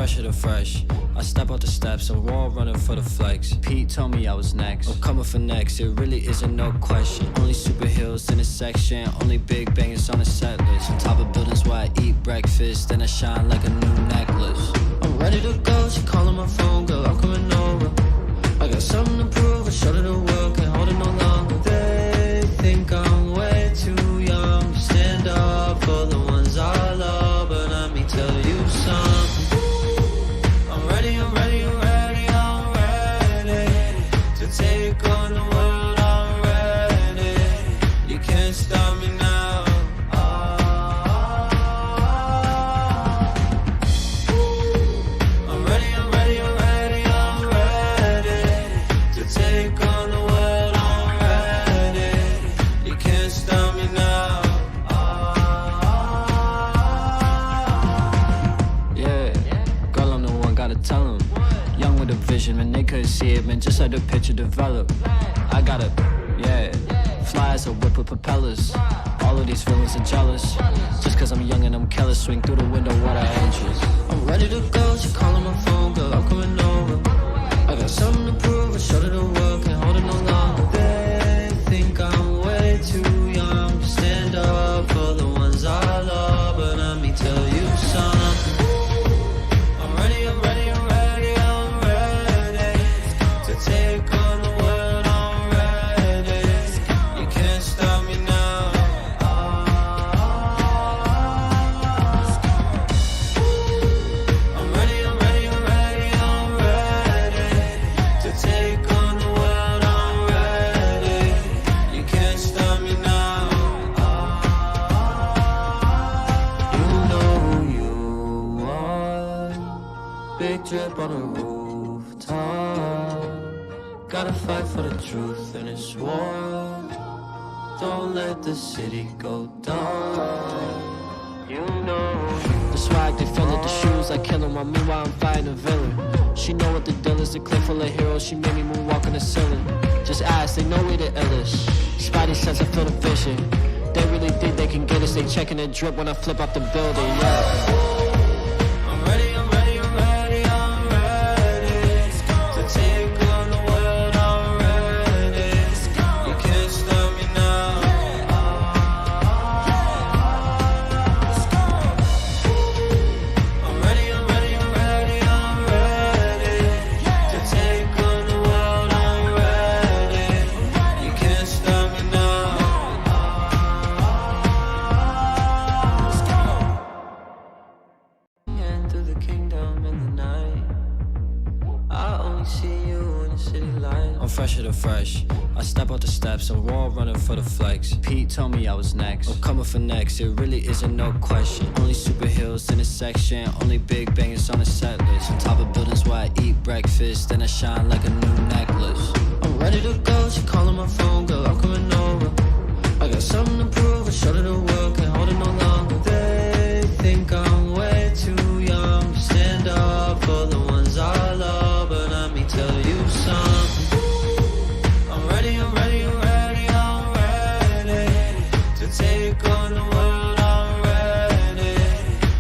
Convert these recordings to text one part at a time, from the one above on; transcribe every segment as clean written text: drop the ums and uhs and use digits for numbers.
fresher than fresh. I step out the steps, I'm raw running for the flex. Pete told me I was next, I'm coming for next. It really isn't no question. Only superheroes in this section, only big bangers on the set list. On top of buildings where I eat breakfast, then I shine like a new necklace. I'm ready to go, she calling my phone, girl, I'm coming over. I got something to prove, I showed her the world, can't hold it no longer. They think I'm way too young to stand up for the ones I love, but let me tell you something. I'm ready, I'm ready, I'm ready, I'm ready to take on the world, I'm ready. You can't stop me now. I'm ready, I'm ready, I'm ready, I'm ready to take on the world, I'm ready. You can't stop me now. Yeah, girl, I'm the one, gotta tell 'em. Young with a vision, man, they couldn't see it, man, just let the picture develop. I gotta, yeah, fly as a whip with propellers. All of these feelings are jealous, just cause I'm young and I'm careless. Swing through the window, what I interest. I'm ready to go, she calling my phone, girl, I'm coming over. I got something to prove, I showed her the world, can't hold it no longer. They think I'm way too young to stand up for the ones I love, but let me tell you something. I'm ready, I'm ready, I'm ready, I'm ready to take on the world, I'm ready. You can't stop me now. I'm ready, I'm ready, I'm ready, I'm ready to take on the world, I'm ready. You can't stop me now. You know who you are. Big drip on the rooftop. Gotta fight for the truth in this war. Don't let the city go dark. You know the swag, they fill up the shoes like kill 'em. Meanwhile I'm fighting a villain. She know what the deal is, a clip full of heroes. She made me moonwalk on the ceiling. Just ask, they know we the illest. Spidey sense, I feel the vision. They really think they can get us. They checking the drip when I flip out the building, yeah. I'm ready, I'm ready, I'm ready, I'm ready to take on the world, I'm ready. You can't stop me now. I'm ready, I'm ready, I'm ready, I'm ready to take on the world, I'm ready. You can't stop me now. And through the kingdom in the night, I only see you in the city light. I'm fresher than fresh. I step out the steps, I'm raw running for the flex. Pete told me I was next, I'm coming for next. It really isn't no question. Only superheroes in this section, only big bangers on the set list. On top of buildings where I eat breakfast, then I shine like a new necklace. I'm ready to go, she calling my phone, girl, I'm coming over. I got something to prove, I showed her the world, can't hold it no longer. They think I'm way too young to stand up for the ones I love, but let me tell you something. I'm ready, I'm ready, I'm ready, I'm ready to take on the world, I'm ready.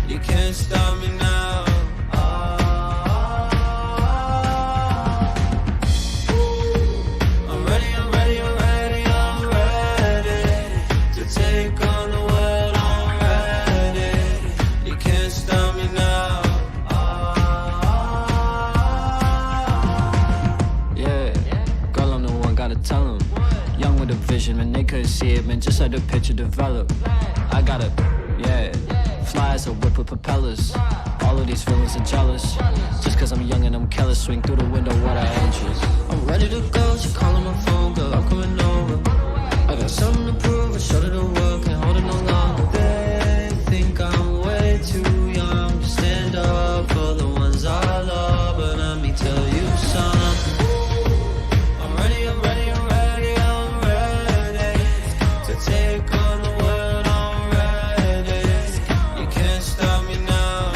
You can't stop me now. I'm ready, I'm ready, I'm ready, I'm ready to take on the world, I'm ready. You can't stop me now. Yeah, girl, I'm the one, gotta tell 'em. Young with a vision, man, they couldn't see it, man, just let the picture develop. I gotta, yeah, fly as a whip with propellers. All of these feelings are jealous, just cause I'm young and I'm careless. Swing through the window, what I interest. I'm ready to go, she calling my phone, girl, I'm coming over. I got something to prove, I showed her the world, can't hold it no longer. They think I'm way too young to stand up for the ones I love, but let me tell you something. I'm ready, I'm ready, I'm ready, I'm ready to take on the world, I'm ready. You can't stop me now.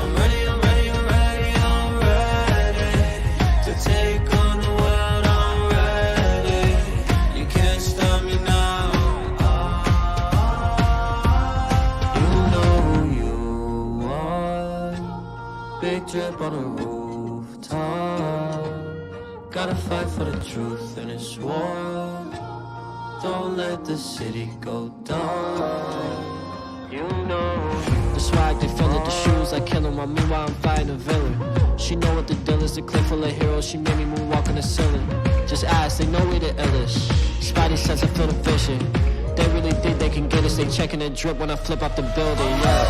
I'm ready, I'm ready, I'm ready, I'm ready to take on the world. Big drip on a rooftop. Gotta fight for the truth in this war. Don't let the city go dark. You know the swag, they feel it, the shoes I kill 'em. Meanwhile I'm fighting a villain. She know what the deal is, the clip full of heroes. She made me moonwalk on the ceiling. Just ask, they know we the illest. Spidey sense, I feel the vision. They really think they can get us. They checking the drip when I flip out the building, yeah.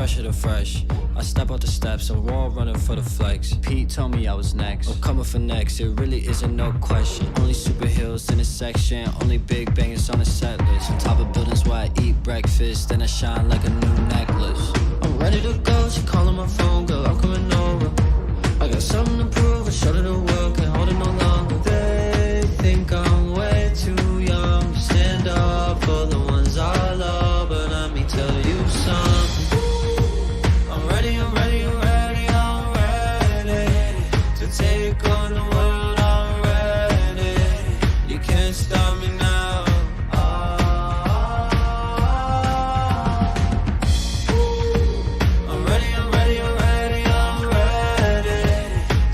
Fresher than fresh. I step out the steps and wall running for the flex. Pete told me I was next. I'm coming for next, it really isn't no question. Only superheroes in this section, only big bangers on the set list. On top of buildings where I eat breakfast, then I shine like a new necklace. I'm ready to go, she calling my phone, girl, I'm coming over. I got something to prove, I showed her the world, can't hold it no longer. They think I'm way too young to stand up for the ones I love, but let me tell you something. Take on the world, I'm ready. You can't stop me now. I'm ready, I'm ready, I'm ready, I'm ready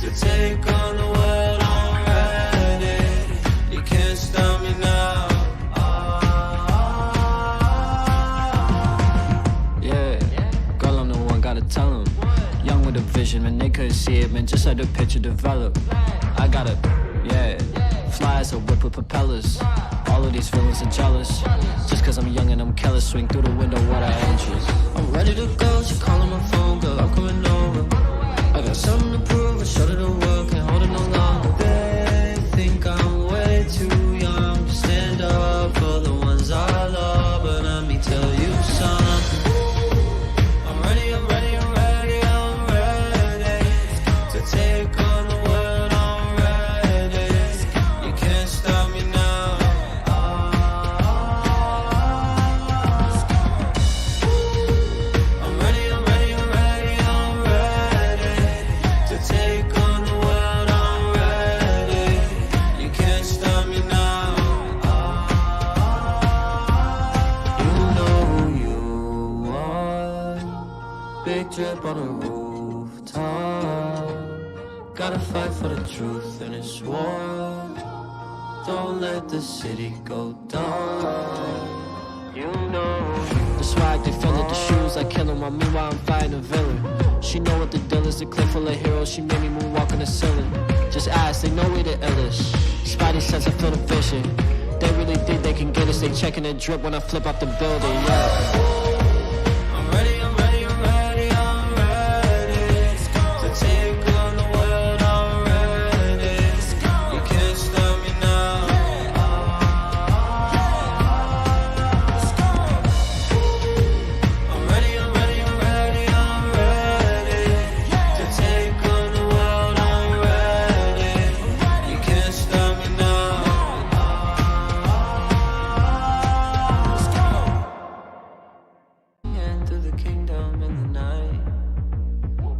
to take on the world, I'm ready. You can't stop me now. Yeah, girl, I'm the one, gotta tell him. Young with a vision, man, they couldn't see it, man, just let the picture develop. I gotta, yeah, fly as a whip with propellers. All of these feelings are jealous. Just cause I'm young and I'm careless, swing through the window, what I interest. I'm ready to go, she calling my phone, girl, I'm coming over. I got something to prove, I showed her the world, can't hold it no longer. They think I'm way too young to stand up for the ones I love, but let me tell you something. I'm ready, I'm ready, I'm ready, I'm ready to take on the world, I'm ready. You can't stop me now. I'm ready, I'm ready, I'm ready, I'm ready to take on the world, I'm ready. You can't stop me now. You know who you are. Big drip on a rooftop. Gotta fight for the truth in this war. Don't let the city go dark. You know the swag, they feel it, the shoes I kill 'em. Meanwhile I'm fighting a villain. She know what the deal is, the clip full of heroes. She made me moonwalk on the ceiling. Just ask, they know we the illest. Spidey sense, I feel the vision. They really think they can get us. They checking the drip when I flip out the building, yeah. I'm ready, I'm ready, I'm ready, I'm ready to take on the world, I'm ready. You can't stop me now. I'm ready, I'm ready, I'm ready, I'm ready to take on the world, I'm ready. You can't stop me now. And through the kingdom in the night,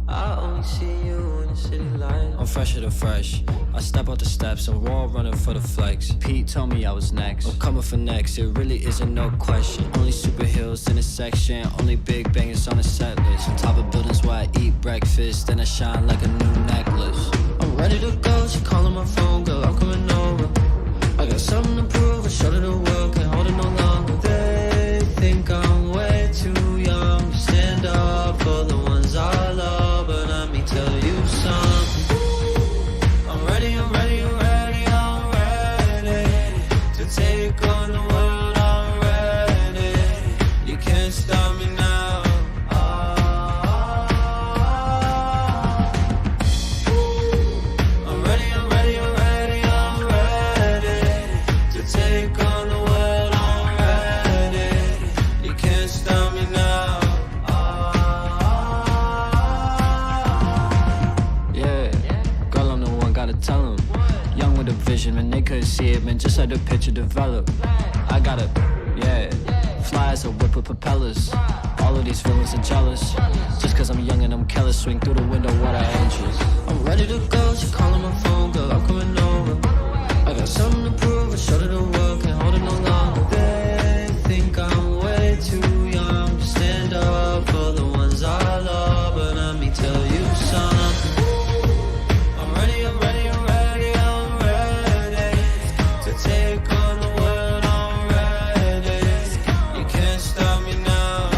I only see you in the city light. I'm fresher than fresh. I step out the steps and wall running for the flex. Pete told me I was next. I'm coming for next, it really isn't no question. Only superheroes in this section, only big bangers on the set list. On top of buildings where I eat breakfast, then I shine like a new necklace. I'm ready to go, she calling my phone, girl, I'm coming over. I got something to prove, I showed her the world, can't hold it no longer. They think I'm way too young to stand up for the ones I love, but let me tell you something. I'm ready, I'm ready, I'm ready, I'm ready to take on the world, I'm ready. You can't stop me now. I'm ready, I'm ready, I'm ready, with a vision, man, they couldn't see it, man, just let the picture develop. I got it, yeah. Fly as a whip with propellers. All of these feelings are jealous. Just cause I'm young and I'm careless, swing through the window, water angels. I'm ready to go, she calling my phone, girl, I'm coming over. I got something to prove, I showed it the world, can't hold it no longer. They think I'm way too young to stand up for the ones I love, but let me tell you something. I'm ready, I'm ready, I'm ready, I'm ready to take on the world, I'm ready. You can't stop me now.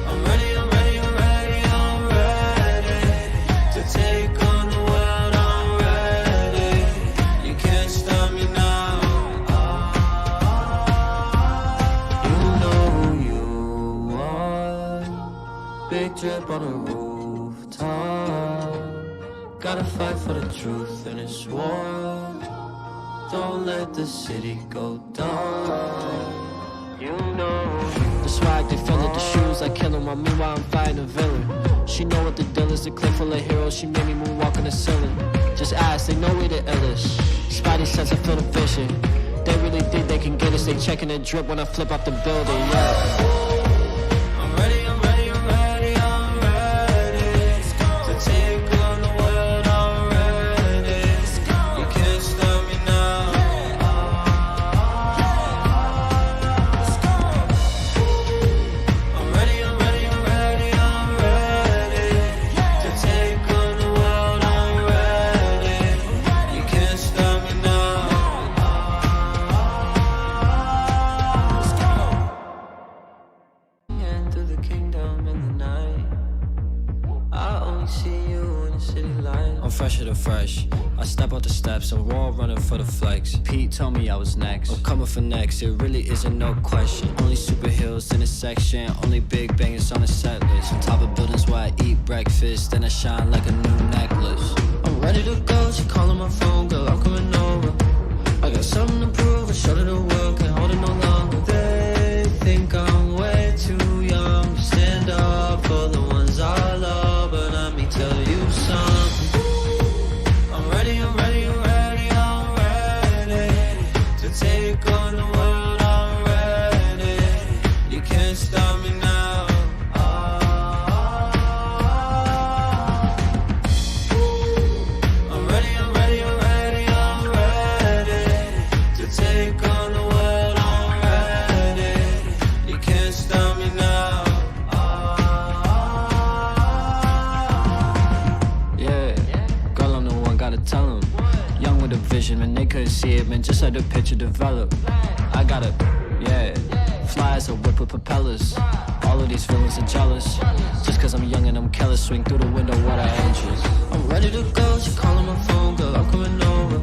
I'm ready, I'm ready, I'm ready, I'm ready to take on the world, I'm ready. You can't stop me now. You know who you are. Big drip on the rooftop. Gotta fight for the truth in this war. Don't let the city go dark. You know the swag, they feel it, the shoes, I kill 'em. On me while I'm fighting a villain. She know what the deal is, the clip full of heroes. She made me moonwalk on the ceiling. Just ask, they know we the illest. Spidey sense, I feel the vision. They really think they can get us. They checking the drip when I flip off the building, yeah. I'm ready, I'm ready, I'm ready, I'm ready to take on the world, I'm ready. You can't stop me now. I'm ready, I'm ready, I'm ready, I'm ready to take on the world, I'm ready. You can't stop me now. And through the kingdom in the night, I only see you in the city light. I'm fresher than fresh. I step out the steps and wall running for the flex. Pete told me I was next. I'm coming for next. It really isn't no question. Only superheroes in the section. Only big bangers on the set list. On top of buildings where I eat breakfast, then I shine like a new necklace. I'm ready to go. She calling my phone, girl, I'm coming over. I got something to prove. I showed it the world, can't hold it no longer. They think I'm way too young to stand up for the ones I love, but let me tell you something. I'm ready, I'm ready, I'm ready, I'm ready to take on the world, I'm ready. You can't stop me now. I'm ready, I'm ready, I'm ready, I'm ready to take on the world, I'm ready. You can't stop me now. Yeah, girl, I'm the one, gotta tell 'em. Young with a vision, man, they couldn't see it, man, just let the picture develop. I got it, yeah. Fly as a whip with propellers. All of these feelings are jealous. Just cause I'm young and I'm careless, swing through the window, water angels. I'm ready to go, she calling my phone, girl, I'm coming over.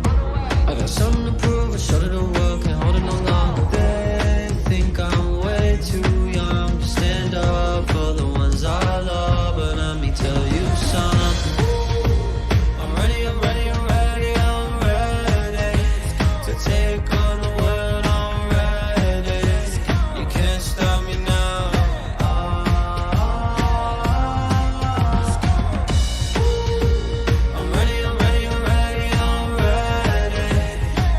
I got something to prove, I showed it the world, can't hold it no longer. They think I'm way too young to stand up for the ones I love, but let me tell you something. I'm ready, I'm ready, I'm ready, I'm ready to take on the world, I'm ready. You can't stop me now. I'm ready, I'm ready, I'm ready, I'm ready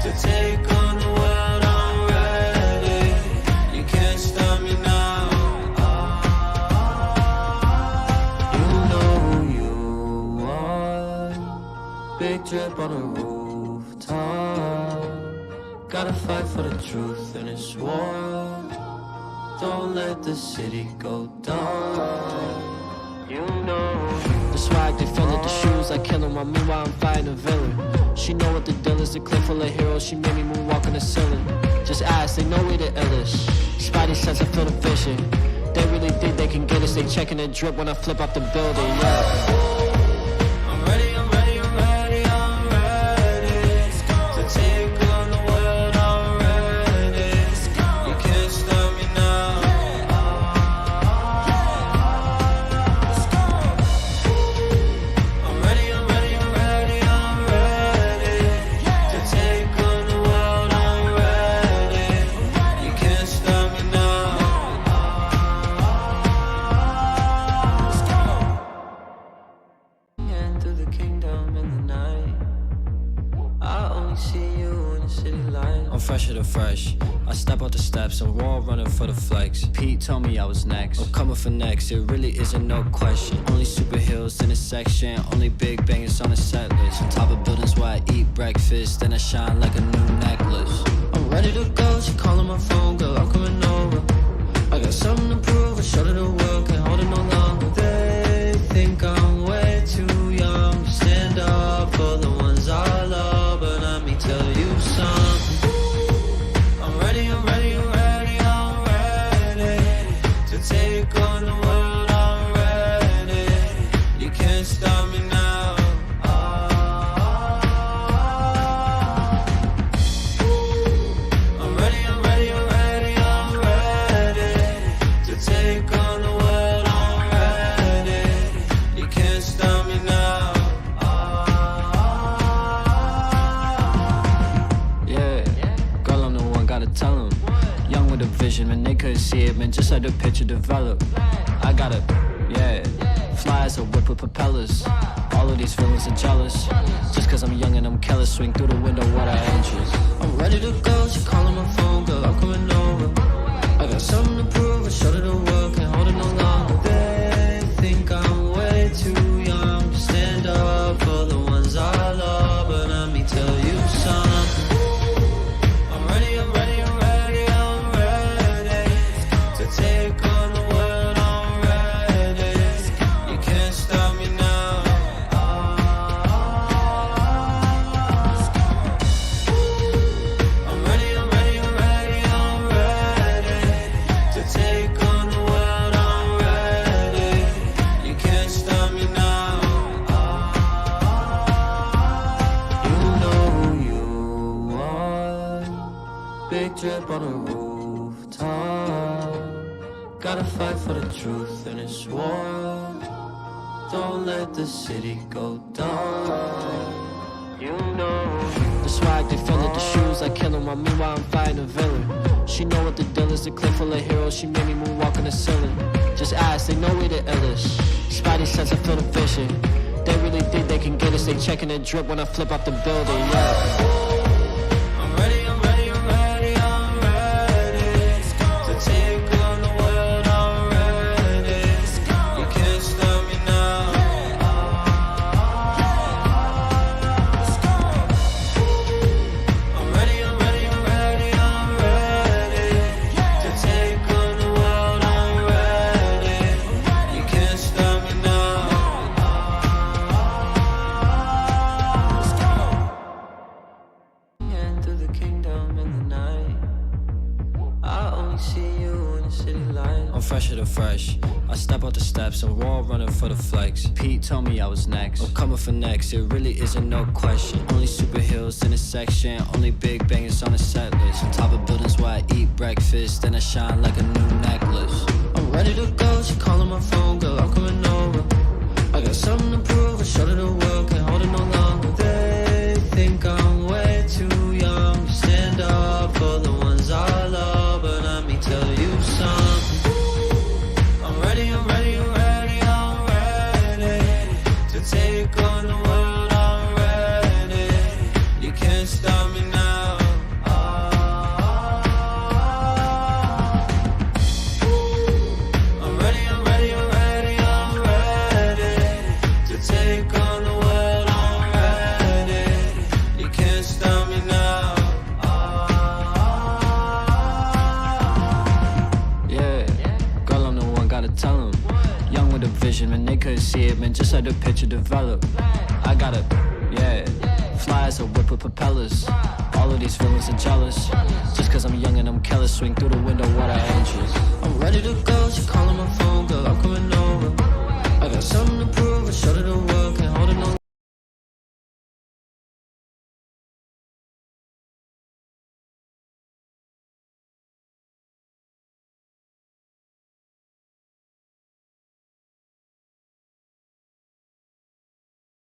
to take on the world, I'm ready. You can't stop me now. You know who you are. Big drip on the rooftop. Gotta fight for the truth in this war. Don't let the city go dark. You know the swag, they feel it, the shoes, I kill 'em. On me while I'm fighting a villain. She know what the deal is, the clip full of heroes. She made me moonwalk on the ceiling. Just ask, they know we the illest. Spidey sense, I feel the vision. They really think they can get us. They checking the drip when I flip off the building, yeah. I'm ready, I'm ready, I'm ready, I'm ready to take on the world, I'm ready. You can't stop me now. I'm ready, I'm ready, I'm ready, I'm ready to take on the world, I'm ready. You can't stop me now. through the kingdom in the night. I only see you in the city light. I'm fresher than fresh. I step out the steps and raw running for the flex. Pete told me I was next. I'm coming for next, it really isn't no question. Only super heels in the section, only big bangers on the set list. On top of buildings where I eat breakfast, then I shine like a new necklace. I'm ready to go, she calling my phone, girl, I'm coming over. I got something to prove, I showed her the world, can't hold it no longer. They think I'm way too young to stand up for the ones I love, but let me tell you something. I'm ready, I'm ready, I'm ready, I'm ready to take on the world, I'm ready. You can't stop me now. I'm ready, I'm ready, I'm ready, I'm ready to take on the world, I'm ready. You can't stop me now. Yeah, girl, I'm the one, gotta tell them. Young with a vision, man, they couldn't see it, man, just let the picture develop. I got it, yeah. Fly as a whip with propellers. All of these feelings are jealous. Just cause I'm young and I'm careless, swing through the window, what I inches. I'm ready to go, she calling my phone, girl, I'm coming over. I got something to prove, I showed her the world, can't hold it no longer. They think I'm way too young to stand up for the ones I love, but let me tell you something. I'm ready, I'm ready, I'm ready, I'm ready to take on the world, I'm ready. You can't stop me now. I'm ready, I'm ready, I'm ready, I'm ready to take on the world, I'm ready. You can't stop me now. You know who you are. Big drip on the rooftop. Gotta fight for the truth in this war. Don't let the city go down. You know the swag, they feel it, the shoes, I kill 'em. While meanwhile I'm fighting a villain. She know what the deal is, the clip full of heroes. She made me moonwalk on the ceiling. Just ask, they know we the illest. Spidey sense, I feel the vision. They really think they can get us. They checking the drip when I flip off the building, yeah. I'm ready, I'm ready, I'm ready, I'm ready to take on the world, I'm ready. You can't stop me now. I'm ready, I'm ready, I'm ready, I'm ready to take on the world, I'm ready. You can't stop me now. And through the kingdom in the night, I only see you in the city light. I'm fresher than fresh. I step out the steps and raw running for the flex. Pete told me I was next. I'm coming for next, it really isn't no question. Only super heels in the section, only big bangers on the set list. On top of buildings where I eat breakfast, then I shine like a new necklace. I'm ready to go, she calling my phone, girl, I'm coming over. I got something to prove, I showed her the world, can't hold it no longer. They think I'm way too young to stand up for the ones I love, but let me tell you something. I'm ready, I'm ready, I'm ready, I'm ready to take on the world, I'm ready. You can't stop me now. I'm ready, I'm ready, I'm ready, I'm ready to take on the world, I'm ready. You can't stop me now. Yeah, girl, I'm the one, gotta tell 'em. Young with a vision, man, they couldn't see it, man, just let the picture develop. I got it, yeah. Fly as a whip with propellers. All of these feelings are jealous. Just cause I'm young and I'm careless, swing through the window, what I inches. I'm ready to go, she calling my phone, girl, I'm coming over.